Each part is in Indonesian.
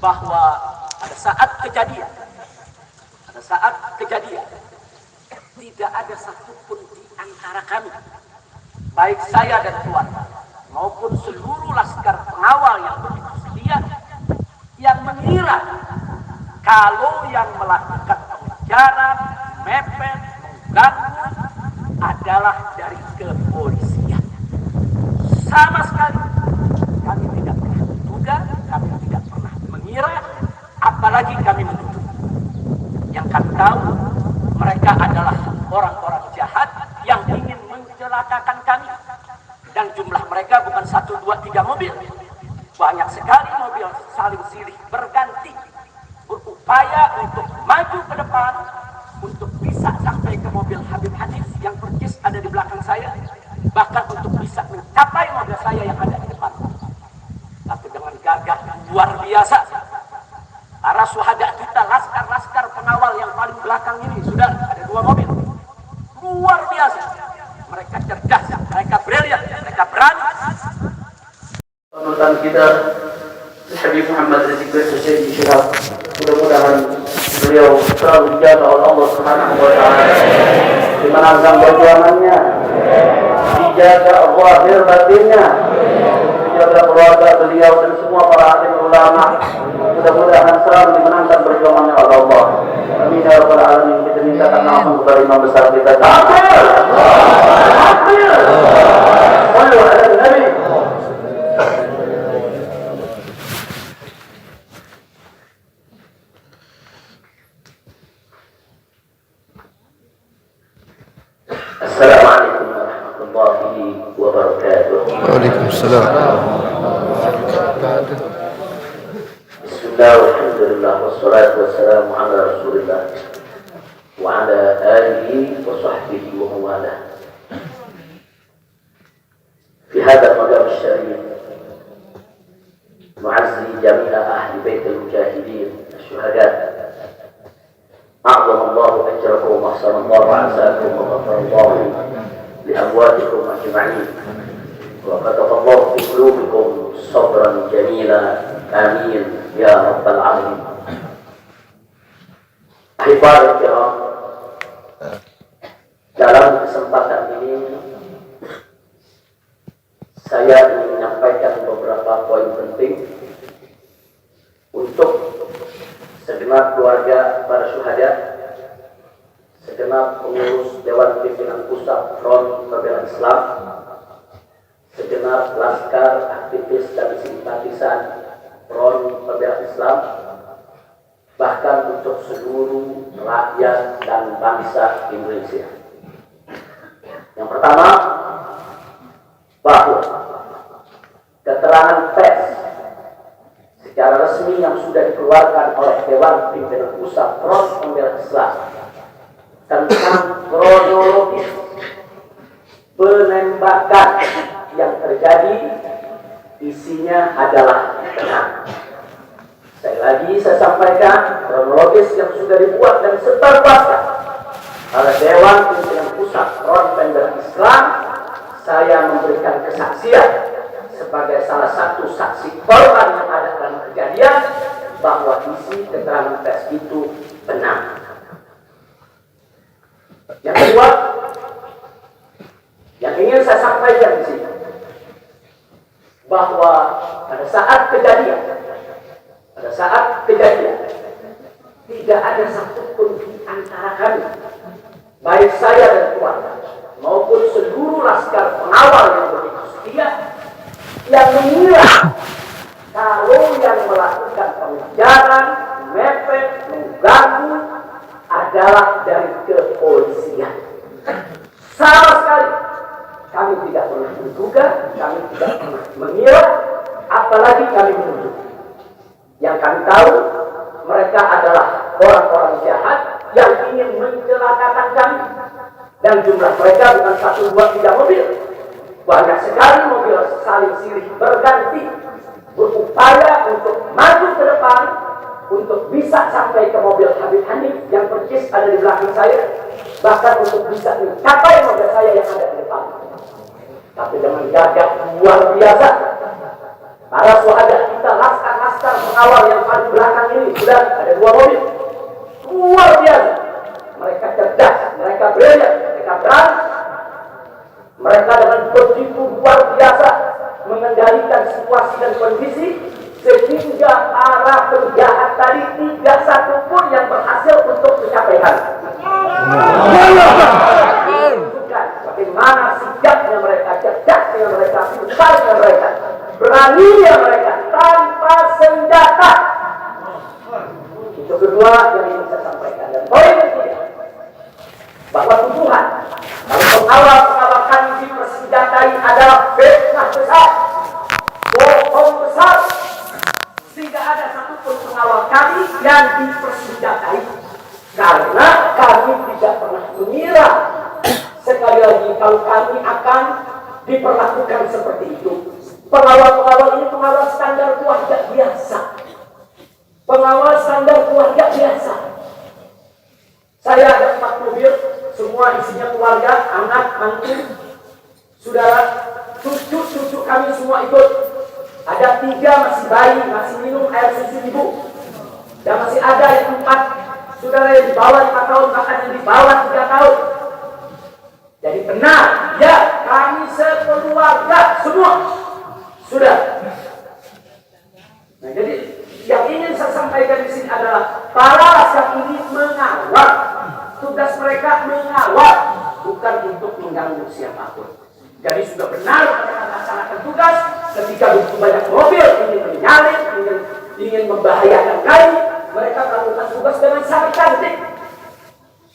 bahwa pada saat kejadian tidak ada satupun di antara kami, baik saya dan keluarga maupun seluruh laskar pengawal yang begitu setia, yang mengira kalau yang melakukan pengejaran, mepet, mengganggu adalah dari kepolisian. Sama sekali kami tidak pernah menduga, kami tidak pernah mengira, apalagi kami menuduh. Yang kami tahu, mereka adalah orang-orang jahat yang ingin mencelakakan kami. Dan jumlah mereka bukan 1, 2, 3 mobil. Banyak sekali mobil saling silih berganti, berupaya untuk maju ke depan, untuk bisa sampai ke mobil Habib Hanif yang persis ada di belakang saya, bahkan untuk bisa mencapai mobil saya yang ada di depan. Tapi dengan gagah luar biasa, para syuhada kita, laskar-laskar pengawal yang paling belakang ini, sudah ada 2 mobil. Luar biasa. Mereka cerdas, mereka brilian, mereka berani. Panutan kita Habib Muhammad Rizik Syihab Syihab, mudah-mudahan beliau selalu dijaga oleh Allah Subhanahu wa taala, dimenangkan perjuangannya, dijaga zahir batinnya, dijaga keluarga beliau dan semua para alim ulama, mudah-mudahan selalu dimenangkan perjuangannya oleh Allah. Amin ya rabbal alamin. Kita mintakan langsung kepada imam besar kita. Takbir! Takbir! Sallu ala Nabi. Assalamualaikum warahmatullahi wabarakatuh. Waalaikumsalam. Bismillah, walhamdulillah, wassalatu wassalamu ala rasulillah wa ala alihi wa sahbihi wa mawalah. Fi hadha al-maqam al-sharif nu'azzi jami'a ahli bait al-mujahidin al-shuhada. أعظم الله أجركم وأحسن الله عساكم وغفر الله لأمواتكم أجمعين وكتب الله في قلوبكم صبرا جميلا آمين يا رب العالمين. Ahibatul kiram, dalam kesempatan ini saya ingin menyampaikan beberapa poin penting untuk segenap keluarga para syuhada, segenap pengurus Dewan Pimpinan Pusat Front Pembela Islam, segenap laskar, aktivis dan simpatisan Front Pembela Islam, bahkan untuk seluruh rakyat dan bangsa Indonesia. Yang pertama, bahwa keterangan pers secara resmi yang sudah dikeluarkan oleh Dewan Pimpinan Pusat Front Pembela Islam tentang kronologis penembakan yang terjadi isinya adalah benar. Sekali lagi saya sampaikan, kronologis yang sudah dibuat dan sebarluaskan oleh Dewan Pimpinan Pusat Front Pembela Islam, saya memberikan kesaksian sebagai salah satu saksi korban yang ada dalam kejadian bahwa isi keterangan pers itu benar. Yang kedua, yang ingin saya sampaikan di sini, bahwa pada saat kejadian tidak ada satupun di antara kami, baik saya dan keluarga maupun seluruh laskar pengawal yang begitu setia, yang mengira kalau yang melakukan pengejaran, mepet, mengganggu adalah dari kepolisian. Sama sekali kami tidak pernah menduga, kami tidak pernah mengira, apalagi kami menuduh. Yang kami tahu, mereka adalah orang-orang jahat yang ingin mencelakakan kami. Dan jumlah mereka bukan 1, 2, 3 mobil. Banyak sekali mobil saling silih berganti, berupaya untuk maju ke depan, untuk bisa sampai ke mobil Habib Hanif yang persis ada di belakang saya, bahkan untuk bisa mencapai mobil saya yang ada di depan. Tapi dengan gagah luar biasa, Para sahabat kita, laskar-laskar pengawal yang paling belakang ini, sudah ada 2 mobil. Luar biasa. Mereka cerdas, mereka brilliant, mereka berani. Mereka dengan begitu luar biasa mengendalikan situasi dan kondisi, sehingga para penjahat tadi tidak satu pun yang berhasil untuk mencapaikan. Bukan bagaimana sigapnya mereka, cerdasnya mereka, pintarnya mereka, beraninya mereka tanpa senjata. Itu kedua yang ingin saya sampaikan. Dan poin ketiga, bahwa tuduhan kalau pengawal kami dipersenjatai adalah fitnah besar, bohong besar, sehingga ada satupun pengawal kami yang dipersenjatai, karena kami tidak pernah mengira sekali lagi kalau kami akan diperlakukan seperti itu. Pengawal-pengawal ini pengawal standar keluarga biasa, pengawal standar keluarga biasa. Saya ada 4 mobil, semua isinya keluarga, anak, mantu, saudara, cucu kami semua ikut. Ada 3 masih bayi, masih minum air susu ibu, dan masih ada yang 4 saudara yang di bawah 5 tahun, bahkan yang di bawah 3 tahun. Jadi benar, ya, kami sekeluarga semua sudah. Nah, jadi yang ingin saya sampaikan di sini adalah para laskar ini mengawal. Tugas mereka mengawal, bukan untuk mengganggu siapapun. Jadi sudah benar mereka melaksanakan tugas. Ketika begitu banyak mobil ingin menyalip, ingin membahayakan kami, mereka melakukan tugas dengan sangat cantik.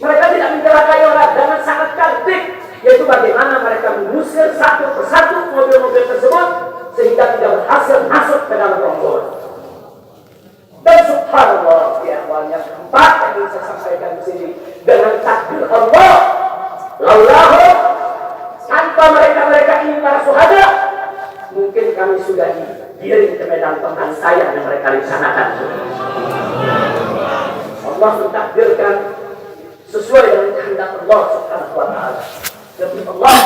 Mereka tidak mencelakai orang dengan sangat cantik, yaitu bagaimana mereka mengusir satu persatu mobil-mobil tersebut sehingga tidak berhasil masuk ke dalam rombongan. Dan subhanallah, di awalnya keempat yang ingin saya sampaikan di sini, dengan takdir Allah, laulahu, tanpa mereka ini para syuhada, mungkin kami sudah digiring ke medan pembantaian yang mereka rencanakan. Allah mentakdirkan sesuai dengan kehendak Allah Subhanahu wa taala. Demi Allah,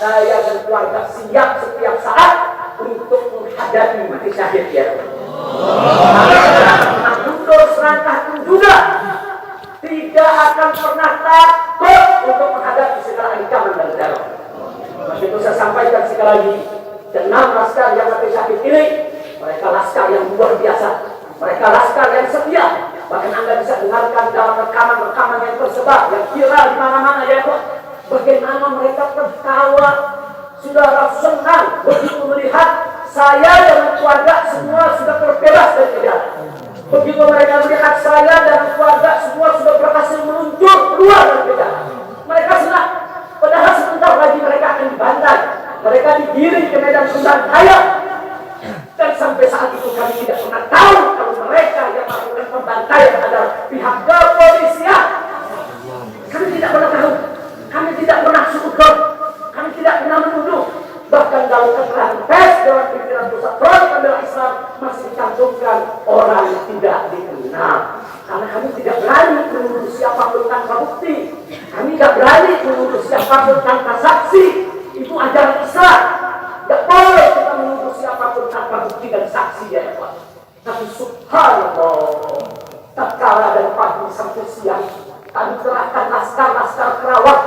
saya dan keluarga siap setiap saat untuk menghadapi mati syahid ya. Mundur serangkah pun juga tidak akan pernah takut untuk menghadapi segala ancaman dan teror. Itu saya sampaikan sekali lagi, 6 laskar yang mati syahid ini, mereka laskar yang luar biasa, mereka laskar yang setia. Bahkan Anda bisa dengarkan dalam rekaman-rekaman yang tersebar, yang viral di mana-mana ya Pak, bagaimana mereka tertawa, saudara senang begitu melihat saya dan keluarga semua sudah terbebas dari penjara. Begitu mereka melihat saya dan keluarga semua sudah berhasil meluncur keluar dari penjara, mereka senang. Padahal sebentar lagi mereka akan dibantai, mereka digiring ke medan pembantaian. Dan sampai saat itu kami tidak pernah tahu kalau mereka yang melakukan pembantaian adalah pihak kepolisian. Kami tidak pernah tahu, kami tidak pernah suudon, kami tidak pernah menuduh. Bahkan dalam keterangan pers Dewan Pimpinan Pusat Front Pembela Islam masih dicantumkan orang yang tidak dikenal. Karena kami tidak berani menuduh siapapun tanpa bukti, kami tidak berani menuduh siapapun tanpa saksi. Itu ajaran Islam. Tidak boleh kita menuduh siapapun tanpa bukti dan saksi ya Pak. Tapi subhanallah, tatkala dari pagi sampai siang kami kerahkan laskar-laskar Kerawang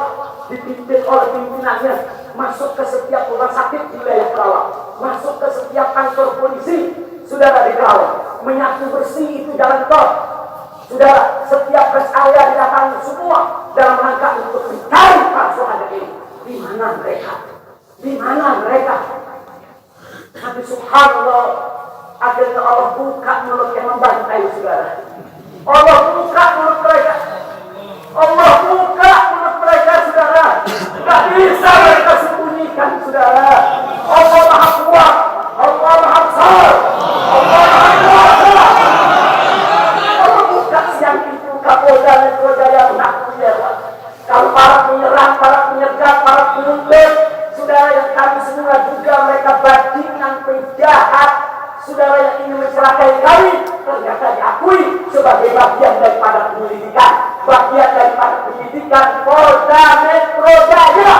dipimpin oleh pimpinannya masuk ke setiap rumah sakit di wilayah Kerawang, masuk ke setiap kantor polisi saudara di Kerawang, menyapu bersih itu jalan tol saudara, setiap rest area didatangi semua dalam rangka untuk mencari para syuhada ini. Di mana mereka? Di mana mereka? Tapi subhanallah, akhirnya Allah buka mulut yang membantai saudara. Allah buka mulut mereka. Allah buka mulut mereka saudara. Tidak bisa mereka sembunyikan saudara. Allah Maha Kuat, Allah Maha Besar, Allah Maha Kuasa. Allah buka siang itu Kapolda Metro Jaya mengakui ya Pak. Kalau para penyerang, para penyergap, para penuntut, saudara yang kami semua juga mereka bajingan penjahat, saudara yang ingin mencelakai kami, ternyata diakui sebagai bagian daripada penyelidikan, bagian daripada penyidikan Polda Metro Jaya.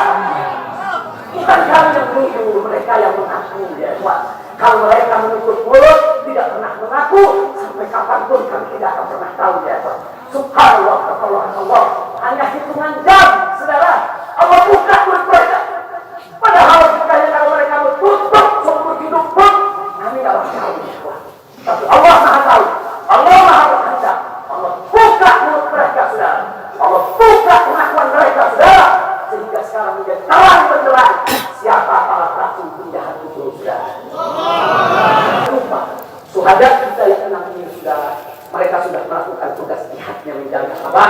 Bukan kami yang menuduh, mereka yang mengaku ya Pak. Kalau mereka menutup mulut, tidak pernah mengaku, sampai kapanpun kami tidak akan pernah tahu ya Allah. Subhanallah, Allah. Hanya hitungan jam, saudara. Allah buka mulut mereka. Padahal sekali kalau mereka menutup seumur hidup pun, kami tidak tahu. Tapi Allah Maha tahu. Allah Maha berkehendak. Allah buka mulut mereka, saudara. Allah buka pengakuan mereka, saudara. Sehingga sekarang menjadi terang benderang siapa para pelaku penjahat itu, saudara. Lupa. Suhada kita yang enam ini, saudara. Mereka sudah melakukan tugas jihadnya menjaga kabar,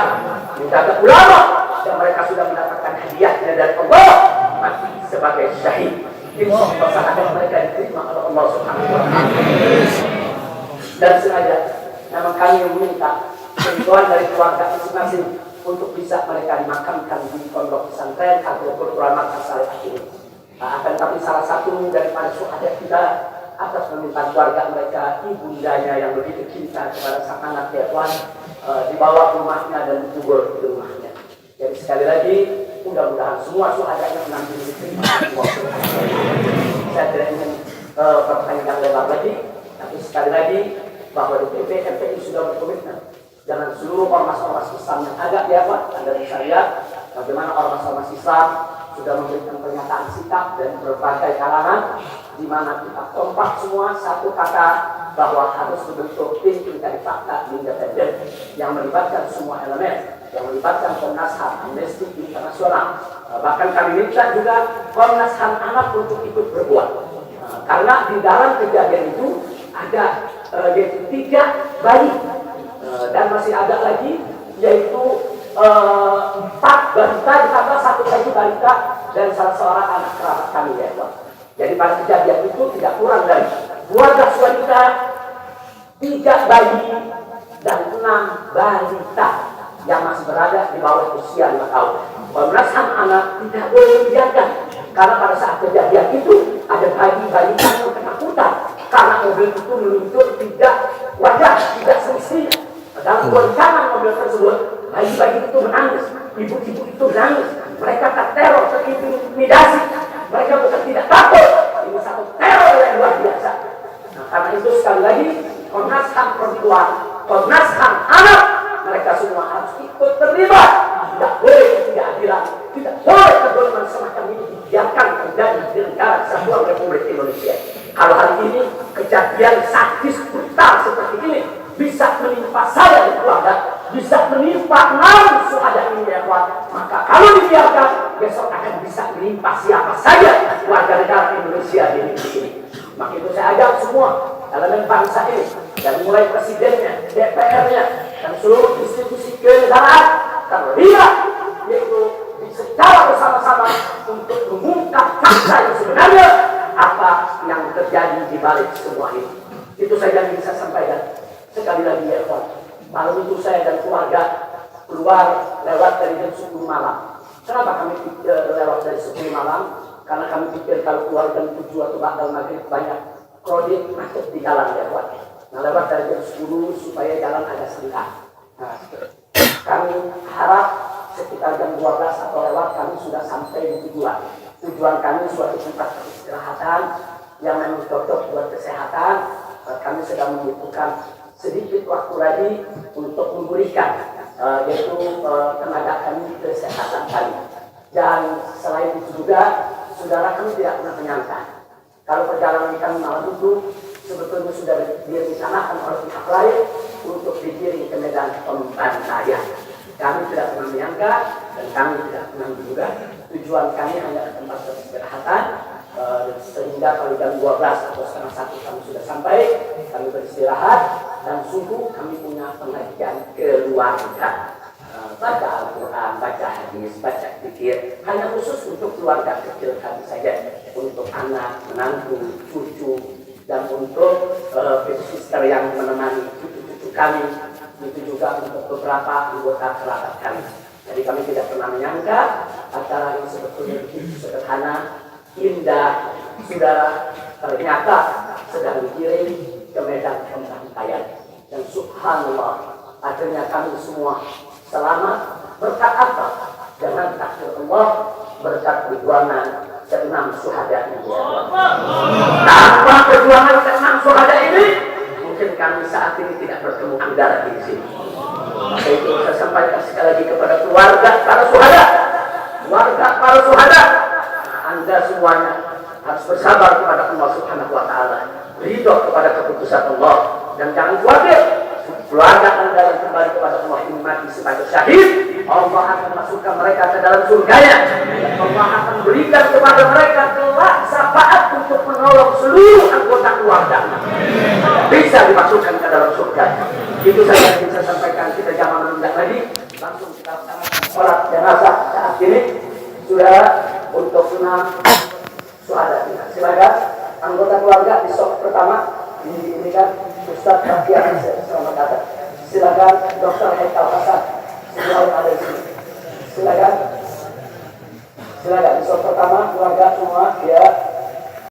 menjaga ulama, dan mereka sudah mendapatkan hadiahnya dari Allah, mati sebagai syahid. Insya Allah sahadat mereka diterima oleh Allah Subhanahu wa Ta'ala. Dan sengaja, namun kami meminta bantuan dari keluarga masing-masing untuk bisa mereka dimakamkan di pondok pesantren atau ulama Saleh ini. Akan tapi salah satu daripada suhada kita atas permintaan keluarga mereka, ibundanya yang begitu cinta kepada sang anak ya Tuhan, dibawa ke rumahnya dan dikubur di rumahnya. Jadi sekali lagi, mudah-mudahan semua suhadanya nanti diterima. Saya tidak ingin berpanjang lebar lagi, tapi sekali lagi bahwa DPP MPI sudah berkomitmen dengan seluruh ormas-ormas Islam yang ada di apa, Anda bisa lihat bagaimana ormas-ormas Islam sudah memberikan pernyataan sikap dan berbagai kalangan, di mana kita kompak semua satu kata bahwa harus membentuk tim pencari fakta independen yang melibatkan semua elemen, yang melibatkan Komnas HAM, Amnesty Internasional. Bahkan kami minta juga Komnas HAM anak untuk ikut berbuat, karena di dalam kejadian itu ada yaitu 3 bayi dan masih ada lagi yaitu 4 balita ditambah 1 bayi balita dan salah seorang anak kerabat kami ya Pak. Jadi pada kejadian itu tidak kurang dari 12 wanita, 3 bayi dan 6 balita yang masih berada di bawah usia 5 tahun. Komnas HAM anak tidak boleh dibiarkan, karena pada saat kejadian itu ada bayi-bayi yang ketakutan karena mobil itu meluncur tidak wajar, tidak semestinya. Dalam goncangan mobil tersebut, bayi-bayi itu menangis, ibu-ibu itu menangis, mereka terteror, terintimidasi, mereka bukan tidak takut, ini satu teror yang luar biasa. Nah, karena itu sekali lagi, Komnas HAM perempuan, Komnas HAM anak, mereka semua harus ikut terlibat. Tidak boleh ketidakadilan, tidak boleh kedoliman semacam ini dibiarkan terjadi di negara Kesatuan Republik Indonesia. Kalau hari ini kejadian sadis brutal seperti ini bisa menimpa saya dan keluarga, bisa menimpa 6 suhada ini ya Tuhan, maka kalau dibiarkan besok akan bisa menimpa siapa saja warga negara Indonesia di negeri ini. Maka itu saya ajak semua elemen bangsa ini, dari mulai presidennya, DPR-nya, dan seluruh institusi kenegaraan terlibat, yaitu secara bersama-sama untuk mengungkap fakta yang sebenarnya apa yang terjadi di balik semua ini. Itu saja yang bisa saya sampaikan. Sekali lagi ya Tuhan, malam itu saya dan keluarga keluar lewat dari jam 10 malam. Kenapa kami lewat dari 10 malam? Karena kami pikir kalau keluar jam 7 atau ba'dal maghrib banyak krodit macet di jalan ya Tuhan. Nah, lewat dari jam 10 supaya jalan agak senggang. Nah, kami harap sekitar jam 12 atau lewat kami sudah sampai di tujuan. Tujuan kami suatu tempat peristirahatan yang memang cocok buat kesehatan. Kami sedang membutuhkan sedikit waktu lagi untuk memulihkan yaitu tenaga kami, kesehatan kami. Dan selain itu juga, saudara, kami tidak pernah menyangka kalau perjalanan kami malam itu sebetulnya sudah direncanakan oleh pihak lain untuk dikirim ke medan pembantaian. Kami tidak pernah menyangka dan kami tidak pernah menduga. Tujuan kami hanya ke tempat peristirahatan, sehingga pada jam 12 atau setengah 1 kami sudah sampai. Kami beristirahat dan sungguh kami punya pengajian keluarga, baca Al-Quran, baca hadis, baca zikir, hanya khusus untuk keluarga kecil kami saja, untuk anak, menantu, cucu, dan untuk sister yang menemani cucu-cucu kami, itu juga untuk beberapa anggota kerabat kami. Jadi kami tidak pernah menyangka acara yang sebetulnya begitu sederhana, indah, saudara, ternyata sedang dikirim ke medan pembantaian. Dan subhanallah, akhirnya kami semua selamat. Berkat apa? Dengan takdir Allah, berkat perjuangan ke-6 syuhada ini. Tanpa perjuangan ke-6 syuhada ini, mungkin kami saat ini tidak bertemu Anda lagi di sini. Maka itu saya sampaikan sekali lagi kepada keluarga para syuhada. Keluarga para syuhada, Anda semuanya harus bersabar kepada Allah Subhanahu wa Ta'ala, ridho kepada keputusan Allah, dan jangan khawatir. Keluarga Anda yang kembali kepada Allah ini mati sebagai syahid, Allah akan masukkan mereka ke dalam surganya, dan Allah akan berikan kepada mereka kelak syafaat untuk menolong seluruh anggota keluarga, bisa dimasukkan ke dalam surga. Itu saja yang saya sampaikan. Kita jangan menunda lagi, langsung kita laksanakan sholat jenazah saat ini. Sudah untuk 6 syuhada kita. Silakan anggota keluarga di sop pertama ini kan Ustaz Rafiq selamat datang. Silakan Dr. Haikal Hasan yang ada di sini. Silakan di sop pertama keluarga semua ya.